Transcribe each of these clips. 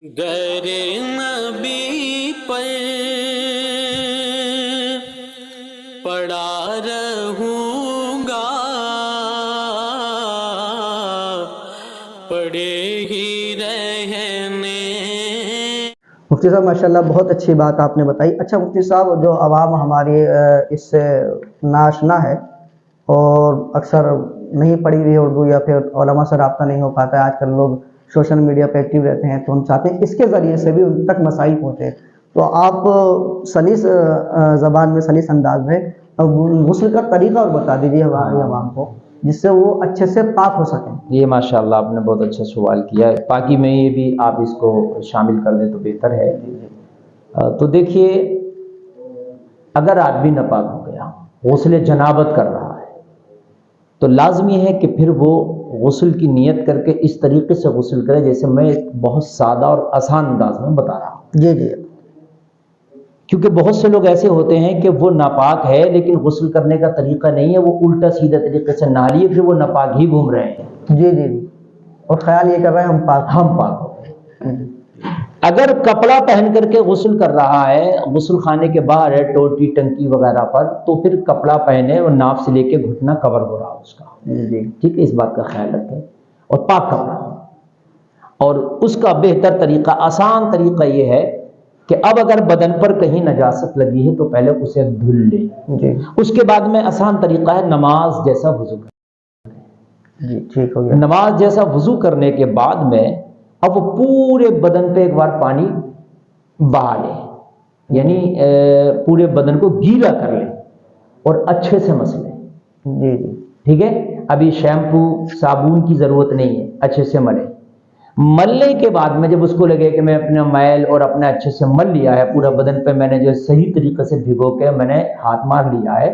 در نبی پر پڑا رہوں گا، پڑے ہی رہنے۔ مفتی صاحب ماشاءاللہ بہت اچھی بات آپ نے بتائی۔ اچھا مفتی صاحب، جو عوام ہماری اس سے ناشنا ہے اور اکثر نہیں پڑھی ہوئی اردو یا پھر علماء سے رابطہ نہیں ہو پاتا ہے، آج کل لوگ سوشل میڈیا پہ ایکٹیو رہتے ہیں، تو ہم چاہتے ہیں اس کے ذریعے سے بھی ان تک مسائل پہنچے، تو آپ سلیس زبان میں، سلیس انداز میں غسل کا طریقہ اور بتا دیجیے ہماری عوام کو، جس سے وہ اچھے سے پاک ہو سکیں۔ یہ ماشاءاللہ آپ نے بہت اچھا سوال کیا ہے۔ پاکی میں یہ بھی آپ اس کو شامل کر دیں تو بہتر ہے۔ تو دیکھیے، اگر آدمی ناپاک ہو گیا، غسل جنابت کر رہا ہے، تو لازمی ہے کہ پھر وہ غسل کی نیت کر کے اس طریقے سے غسل کرے جیسے میں ایک بہت سادہ اور آسان انداز میں بتا رہا ہوں۔ جی کیونکہ بہت سے لوگ ایسے ہوتے ہیں کہ وہ ناپاک ہے لیکن غسل کرنے کا طریقہ نہیں ہے، وہ الٹا سیدھا طریقے سے نہا لیے، پھر وہ ناپاک ہی گھوم رہے ہیں۔ جی اور خیال یہ کر رہے ہیں ہم پاک ہو گئے۔ اگر کپڑا پہن کر کے غسل کر رہا ہے، غسل خانے کے باہر ہے، ٹوٹی ٹنکی وغیرہ پر، تو پھر کپڑا پہنے اور ناف سے لے کے گھٹنا کور ہو رہا اس کا، ٹھیک ہے، اس بات کا خیال رکھیں، اور پاک کپڑا ہو۔ اور اس کا بہتر طریقہ، آسان طریقہ یہ ہے کہ اب اگر بدن پر کہیں نجاست لگی ہے تو پہلے اسے دھل لے۔ اس کے بعد میں آسان طریقہ ہے نماز جیسا وضو کرنا۔ ٹھیک ہو گیا۔ نماز جیسا وضو کرنے کے بعد میں اب وہ پورے بدن پہ ایک بار پانی بہا لے، یعنی پورے بدن کو گیلا کر لے اور اچھے سے مس لے۔ ٹھیک ہے، ابھی شیمپو صابن کی ضرورت نہیں ہے، اچھے سے ملے۔ ملنے کے بعد میں جب اس کو لگے کہ میں اپنا میل اور اپنا اچھے سے مل لیا ہے، پورا بدن پہ میں نے جو صحیح طریقے سے بھگو کے میں نے ہاتھ مار لیا ہے،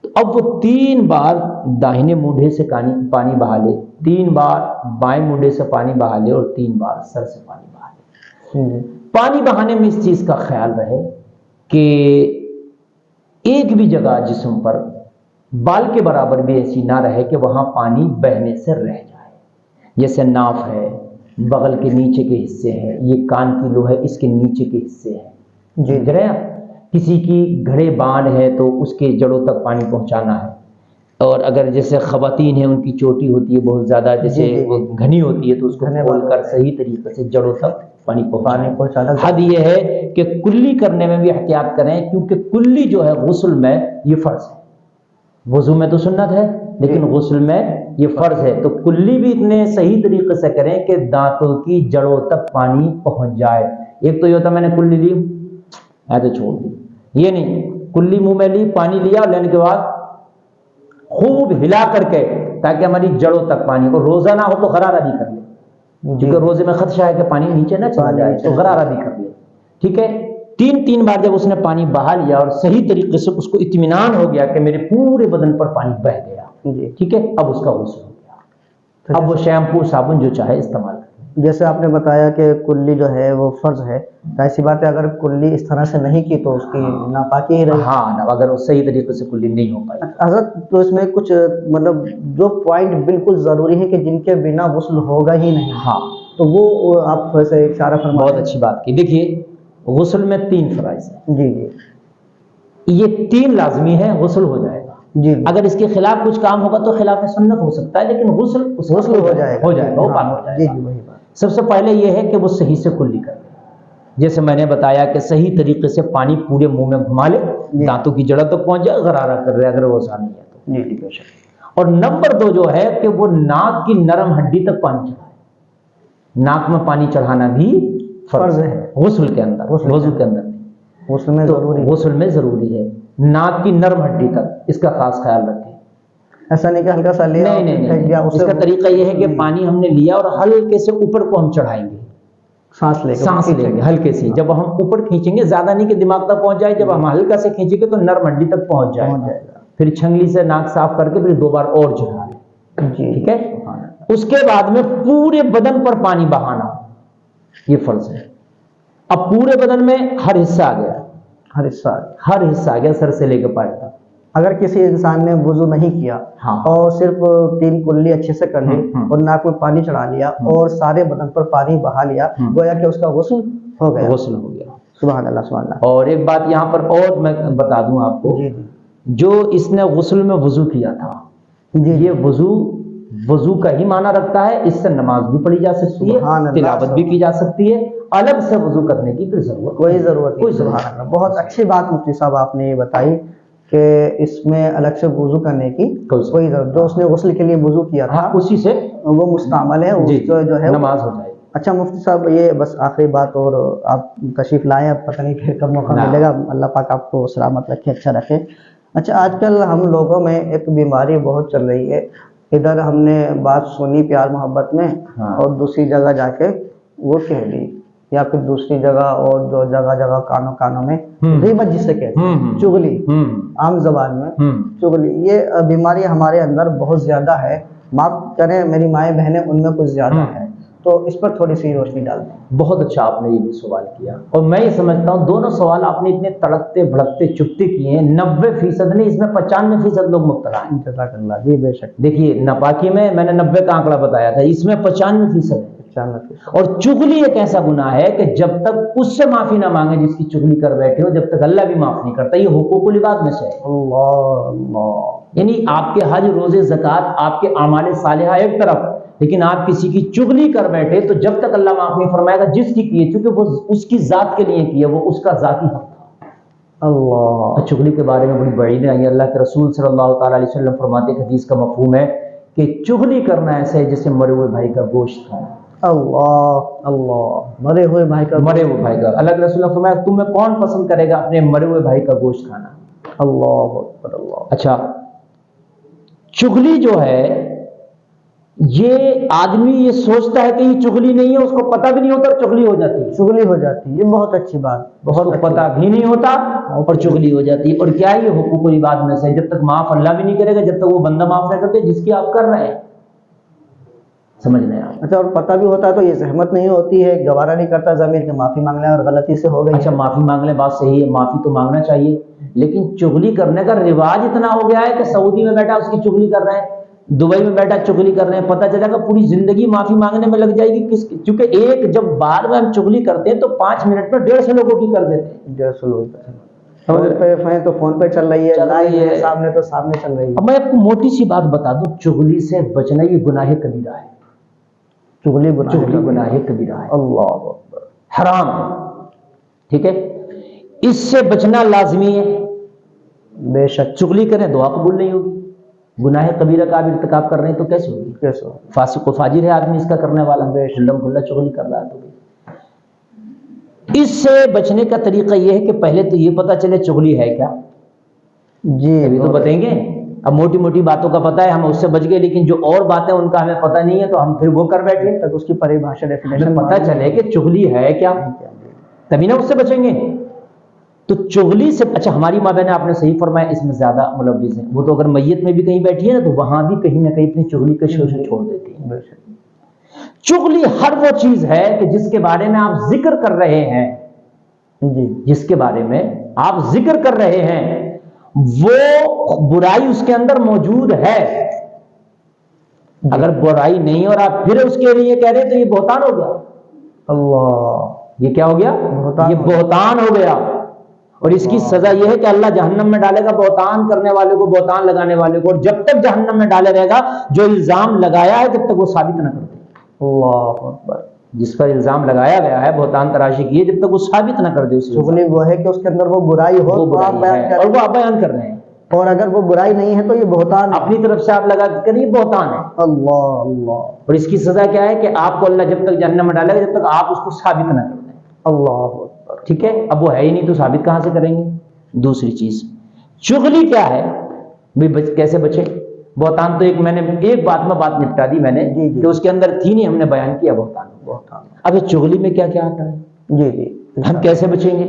تو اب وہ 3 بار داہنے منڈے سے پانی بہا لے، 3 بار بائیں منڈے سے پانی بہا لے، اور 3 بار سر سے پانی بہا لے۔ پانی بہانے میں اس چیز کا خیال رہے کہ ایک بھی جگہ جسم پر بال کے برابر بھی ایسی نہ رہے کہ وہاں پانی بہنے سے رہ جائے، جیسے ناف ہے، بغل کے نیچے کے حصے ہیں، یہ کان کی لو ہے، اس کے نیچے کے حصے ہیں، سمجھ رہے ہیں؟ کسی کی گھڑے بانڈ ہے تو اس کے جڑوں تک پانی پہنچانا ہے، اور اگر جیسے خواتین ہیں ان کی چوٹی ہوتی ہے بہت زیادہ، جیسے وہ گھنی ہوتی ہے، تو اس کو کھول کر صحیح طریقے سے جڑوں تک پانی پہنچانا۔ حد یہ ہے کہ کلی کرنے میں بھی احتیاط کریں، کیونکہ کلی جو ہے غسل میں یہ فرض ہے، وضو میں تو سنت ہے لیکن غسل میں یہ فرض ہے، تو کلی بھی اتنے صحیح طریقے سے کریں کہ دانتوں کی جڑوں تک پانی پہنچ جائے۔ ایک تو یہ ہوتا میں نے کلی لی ایسے چھوڑ دی، یہ نہیں، کلی منہ میں لی، پانی لیا، لینے کے بعد خوب ہلا کر کے تاکہ ہماری جڑوں تک پانی، اور روزہ نہ ہو تو غرارہ بھی کر لے، کیونکہ روزے میں خدشہ ہے کہ پانی نیچے نہ چلا جائے، تو غرارہ بھی کر لے، ٹھیک ہے۔ 3 بار جب اس نے پانی بہا لیا اور صحیح طریقے سے اس کو اطمینان ہو گیا کہ میرے پورے بدن پر پانی بہ گیا، ٹھیک ہے، اب اس کا غسل ہو گیا، اب وہ شیمپو صابن جو چاہے استعمال کرے۔ جیسے آپ نے بتایا کہ کلی جو ہے وہ فرض ہے، تو ایسی بات ہے اگر کلی اس طرح سے نہیں کی تو اس کی ناپاکی ہی رہی۔ ہاں، اگر وہ صحیح طریقے سے کلی نہیں ہو پائی۔ حضرت، تو اس میں کچھ مطلب جو پوائنٹ بالکل ضروری ہے کہ جن کے بنا غسل ہوگا ہی نہیں، ہاں، تو وہ آپ تھوڑا سا اشارہ فرمائیں۔ بہت اچھی بات کی۔ دیکھیے، غسل میں 3 فرائض ہیں، جی یہ 3 لازمی ہے، غسل ہو جائے گا۔ اگر اس کے خلاف کچھ کام ہوگا تو خلاف سنت ہو سکتا ہے، لیکن غسل ہو جائے گا، وہ پاک ہو جائے گا۔ وہی بات۔ سب سے پہلے یہ ہے کہ وہ صحیح سے کلی کر لے، جیسے میں نے بتایا کہ صحیح طریقے سے پانی پورے منہ میں گھما لے، دانتوں کی جڑوں تک پہنچ جائے، غرارہ کر رہے اگر وہ آسان نہیں ہے تو، ٹھیک ہے۔ اور نمبر 2 جو ہے کہ وہ ناک کی نرم ہڈی تک پانی چڑھائے، ناک میں پانی چڑھانا بھی فرض ہے غسل کے اندر، وضو کے اندر نہیں، غسل میں ضروری ہے، ناک کی نرم ہڈی تک، اس کا خاص خیال رکھیں۔ ایسا نہیں کہ ہلکا سا لیا، نہیں، اس کا طریقہ یہ ہے کہ پانی ہم نے لیا اور ہلکے سے اوپر کو ہم چڑھائیں گے، سانس لیں گے ہلکے سے، جب ہم اوپر کھینچیں گے، زیادہ نہیں کہ دماغ تک پہنچ جائے، جب ہم ہلکا سے کھینچیں گے تو نرم ہڈی تک پہنچ جائے گا، پھر چھنگلی سے ناک صاف کر کے پھر 2 بار اور چڑھا لیں، ٹھیک ہے۔ اس کے بعد میں پورے بدن پر پانی بہانا، یہ فرض ہے۔ اب پورے بدن میں ہر حصہ آ گیا، سر سے لے کے پیر تک، اگر کسی انسان نے وضو نہیں کیا ہاں اور صرف 3 کلی اچھے سے کر لی اور ناک میں پانی چڑھا لیا اور سارے بدن پر پانی بہا لیا، گویا کہ اس کا غسل ہو گیا. غسل ہو گیا. سبحان اللہ سبحان اللہ. اور ایک بات یہاں پر اور میں بتا دوں آپ کو، جی جی جو اس نے غسل میں وضو کیا تھا، جی یہ وضو کا ہی معنی رکھتا ہے. اس سے نماز بھی پڑھی جا سکتی ہے، سبحان اللہ. تلاوت بھی کی جا سکتی ہے. الگ سے وضو کرنے کی کوئی ضرورت کوئی سبحان اللہ. بہت اچھی بات مفتی صاحب آپ نے یہ بتائی کہ اس میں الگ سے وضو کرنے کی کوئی ضرورت. جو اس نے غسل کے لیے وضو کیا تھا اسی سے وہ مستعمل ہے، اس کو جو ہے نماز ہو جائے. اچھا مفتی صاحب، یہ بس آخری بات، اور آپ تشریف لائیں، اب پتہ نہیں پھر کب موقع ملے گا. اللہ پاک آپ کو سلامت رکھے، اچھا رکھے. اچھا، آج کل ہم لوگوں میں ایک بیماری بہت چل رہی ہے. ادھر ہم نے بات سنی پیار محبت میں اور دوسری جگہ جا کے وہ کہہ دی، یا پھر دوسری جگہ اور جو جگہ کانوں میں غیبت جسے کہتے ہیں، چغلی، عام زبان میں چغلی. یہ بیماری ہمارے اندر بہت زیادہ ہے. معاف کریں میری مائیں بہنیں، ان میں کچھ زیادہ ہے، تو اس پر تھوڑی سی روشنی ڈال دیں. بہت اچھا آپ نے یہ بھی سوال کیا، اور میں یہ سمجھتا ہوں دونوں سوال آپ نے اتنے تڑکتے بھڑکتے چپتے کیے ہیں. 90% نہیں، اس میں 95% لوگ مبتلا ہیں. جزاک اللہ. جی بے شک. دیکھیے، ناپاکی میں نے 90 کا آنکڑا بتایا تھا، اس میں 95% ہے. اور چغلی ایک ایسا گناہ ہے کہ جب تک اس سے معافی نہ مانگے جس کی چغلی کر بیٹھے ہو، جب تک اللہ بھی معاف نہیں کرتا. یہ حقوق العباد میں سے ہے. اللہ. یعنی آپ کے حج، روزے، زکوٰۃ، آپ کے اعمال صالحہ ایک طرف، لیکن آپ کسی کی چغلی کر بیٹھے تو جب تک اللہ معاف نہیں فرمائے گا جس کی ہے، چونکہ وہ اس کی ذات کے لیے کی ہے، وہ اس کا ذاتی حق تھا. اللہ. چغلی کے بارے میں بڑی وعیدیں آئی. اللہ کے رسول صلی اللہ تعالیٰ علیہ وسلم فرماتے ہیں، حدیث کا مفہوم ہے کہ چغلی کرنا ایسا ہے جیسے مرے ہوئے بھائی کا گوشت کھانا. اللہ اللہ. مرے ہوئے بھائی کا اللہ کے رسول نے فرمایا، تم میں کون پسند کرے گا اپنے مرے ہوئے بھائی کا گوشت کھانا؟ اللہ اکبر. اللہ. اچھا، چغلی جو ہے، یہ آدمی یہ سوچتا ہے کہ یہ چغلی نہیں ہے، اس کو پتہ بھی نہیں ہوتا، چغلی ہو جاتی ہے. چغلی ہو جاتی ہے. یہ بہت اچھی بات. بہت پتہ بھی نہیں ہوتا اور چغلی ہو جاتی ہے. اور کیا ہے یہ حقوق العباد میں سے؟ جب تک معاف اللہ بھی نہیں کرے گا، جب تک وہ بندہ معاف نہیں کرتے جس کی آپ کر رہے ہیں. سمجھ رہے ہیں آپ؟ اچھا، اور پتہ بھی ہوتا ہے تو یہ زحمت نہیں ہوتی ہے، گوارا نہیں کرتا ضمیر کہ معافی مانگ لیں اور غلطی سے ہو گئی. اچھا، معافی مانگ لیں، بات صحیح ہے، معافی تو مانگنا چاہیے، لیکن چغلی کرنے کا رواج اتنا ہو گیا ہے کہ سعودی میں بیٹھا اس کی چغلی کر رہے ہیں، دبئی میں بیٹھا چغلی کر رہے ہیں. پتہ چلا کہ پوری زندگی معافی مانگنے میں لگ جائے گی. کیونکہ ایک جب بار میں ہم چغلی کرتے ہیں تو 5 منٹ میں 150 لوگوں کی کر دیتے ہیں. 150 لوگ تو فون پہ چل رہی ہے، سامنے تو سامنے چل رہی ہے. اب میں آپ کو موٹی سی بات بتا دوں، چغلی سے بچنا یہ گناہ کبیرہ ہے. چغلی گناہ کبیرہ ہے، اللہ اکبر، حرام ہے. ٹھیک ہے، اس سے بچنا لازمی ہے. بے شک. چغلی کریں دعا قبول نہیں ہوگی. گناہ کبیرہ کا آپ ارتکاب کر رہے ہیں تو کیسے ہوگی؟ کیسے؟ فاسق و فاجر ہے آدمی اس کا کرنے والا، شلم کھلا چغلی کر رہا ہے. تو اس سے بچنے کا طریقہ یہ ہے کہ پہلے تو یہ پتہ چلے چغلی ہے کیا. جی ابھی تو بتائیں گے. اب موٹی موٹی باتوں کا پتہ ہے، ہم اس سے بچ گئے، لیکن جو اور باتیں ان کا ہمیں پتہ نہیں ہے تو ہم پھر وہ کر بیٹھے. تک اس کی پریبھاشا ڈیفینیشن پتہ چلے کہ چغلی ہے کیا، تبھی نہ اس سے بچیں گے. تو چغلی سے، اچھا ہماری ماں بہن آپ نے صحیح فرمایا، اس میں زیادہ ملوث ہیں. وہ تو اگر میت میں بھی کہیں بیٹھی ہے نا تو وہاں بھی کہیں نہ کہیں اپنی چغلی کے شوشے چھوڑ دیتی ہے. چغلی ہر وہ چیز ہے کہ جس کے بارے میں آپ ذکر کر رہے ہیں، جی، جس کے بارے میں آپ ذکر کر رہے ہیں وہ برائی اس کے اندر موجود ہے. اگر برائی نہیں اور آپ پھر اس کے لیے کہہ رہے تو یہ بہتان ہو گیا. اللہ، یہ کیا ہو گیا؟ یہ بہتان ہو گیا. اور اس کی سزا یہ ہے کہ اللہ جہنم میں ڈالے گا بہتان کرنے والے کو، بہتان لگانے والے کو. اور جب تک جہنم میں ڈالے رہے گا جو الزام لگایا ہے جب تک وہ ثابت نہ کرتے. اللہ اکبر. جس پر الزام لگایا گیا ہے، بہتان تراشی کی ہے، جب تک وہ ثابت نہ کر دے اسے. چغلی وہ ہے کہ اس کے اندر وہ برائی ہو وہ تو آپ برائی ہے اور وہ آپ بیان کر رہے ہیں. اور اگر وہ برائی نہیں ہے تو یہ بہتان اپنی طرف سے آپ لگا کر یہ بہتان ہے. اللہ اللہ. اور اس کی سزا کیا ہے کہ آپ کو اللہ جب تک جہنم میں ڈالے گا جب تک آپ اس کو ثابت نہ کر دیں. اللہ اکبر. ٹھیک ہے، اب وہ ہے ہی نہیں تو ثابت کہاں سے کریں گے. دوسری چیز چغلی کیا ہے بھی، کیسے بچے؟ بہتان تو ایک میں نے ایک بات میں بات نپٹا دی میں نے کہ اس کے اندر تھی نہیں، ہم نے بیان کیا بہتان. اب چغلی میں کیا کیا آتا ہے، جی جی، ہم کیسے بچیں گے؟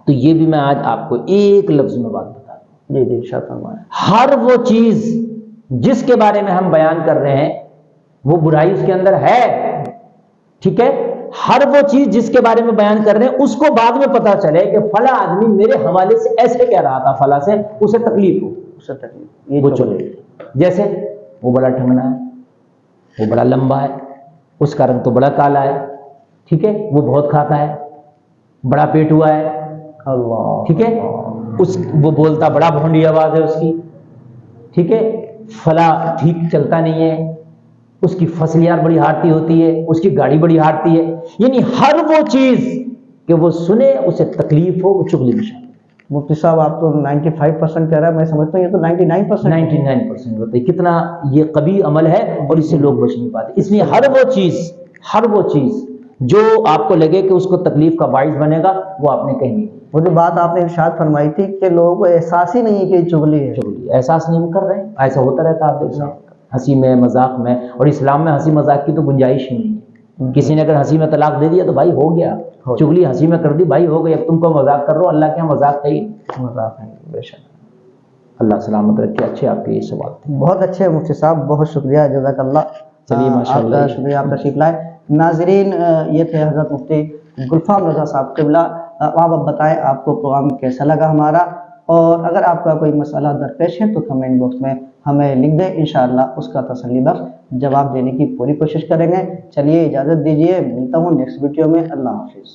تو یہ بھی میں آج آپ کو ایک لفظ میں بات بتا دوں. جی جی، ارشاد فرمائیں. ہر وہ چیز جس کے بارے میں ہم بیان کر رہے ہیں وہ برائی اس کے اندر ہے. ٹھیک ہے، ہر وہ چیز جس کے بارے میں بیان کر رہے ہیں اس کو بعد میں پتا چلے کہ فلاں آدمی میرے حوالے سے ایسے کہہ رہا تھا، فلاں سے اسے تکلیف ہو، اسے تکلیف، یہ وہ چغلی چغلی۔ جیسے وہ بڑا ٹھمنا ہے، وہ بڑا لمبا ہے، اس کا رنگ تو بڑا کالا ہے، ٹھیک ہے، وہ بہت کھاتا ہے، بڑا پیٹ ہوا ہے، اللہ، ٹھیک ہے، وہ بولتا بڑا بھونڈی آواز ہے اس کی، ٹھیک ہے، فلاں ٹھیک چلتا نہیں ہے، اس کی فصل یار بڑی ہارتی ہوتی ہے، اس کی گاڑی بڑی ہارتی ہے، یعنی ہر وہ چیز کہ وہ سنے اسے تکلیف ہو وہ چغلی میں شامل۔ مفتی صاحب آپ تو 95% کہہ رہا ہے، میں سمجھتا ہوں یہ تو 99% 99% ہوتا ہے، کتنا یہ قبیح عمل ہے اور اس سے لوگ بچ نہیں پاتے۔ اس لیے ہر وہ چیز جو آپ کو لگے کہ اس کو تکلیف کا باعث بنے گا وہ آپ نے کہیں گے۔ وہ جو بات آپ نے ارشاد فرمائی تھی کہ لوگوں کو احساس ہی نہیں ہے کہ یہ چغلی ہے، چغلی احساس نہیں کر رہے ہیں، ایسا ہوتا رہتا ہے آپ دیکھ رہے ہیں، ہنسی میں مذاق میں، اور اسلام میں ہنسی مذاق کی تو گنجائش ہی نہیں ہے۔ کسی نے اگر ہنسی میں طلاق دے دیا تو بھائی ہو گیا، چغلی ہنسی میں کر دی بھائی ہو گئی، اب تم کو مذاق کر رہے ہو، اللہ کے یہاں مذاق ہے ہی نہیں۔ مذاق ہے، بے شک۔ اللہ سلامت رکھے۔ اچھے آپ کے یہ سوال تھے، بہت اچھے مفتی صاحب، بہت شکریہ، جزاک اللہ۔ چلیے ماشاء اللہ، آپ کا شکریہ، آپ تشریف لائے۔ ناظرین، یہ تھے حضرت مفتی گلفام رضا صاحب قبلہ۔ آپ بتائیں آپ کو پروگرام کیسا لگا ہمارا، اور اگر آپ کا کوئی مسئلہ درپیش ہے تو کمنٹ باکس میں ہمیں لکھ دیں، انشاءاللہ اس کا تسلی بخش جواب دینے کی پوری کوشش کریں گے۔ چلیے اجازت دیجیے، ملتا ہوں نیکسٹ ویڈیو میں، اللہ حافظ۔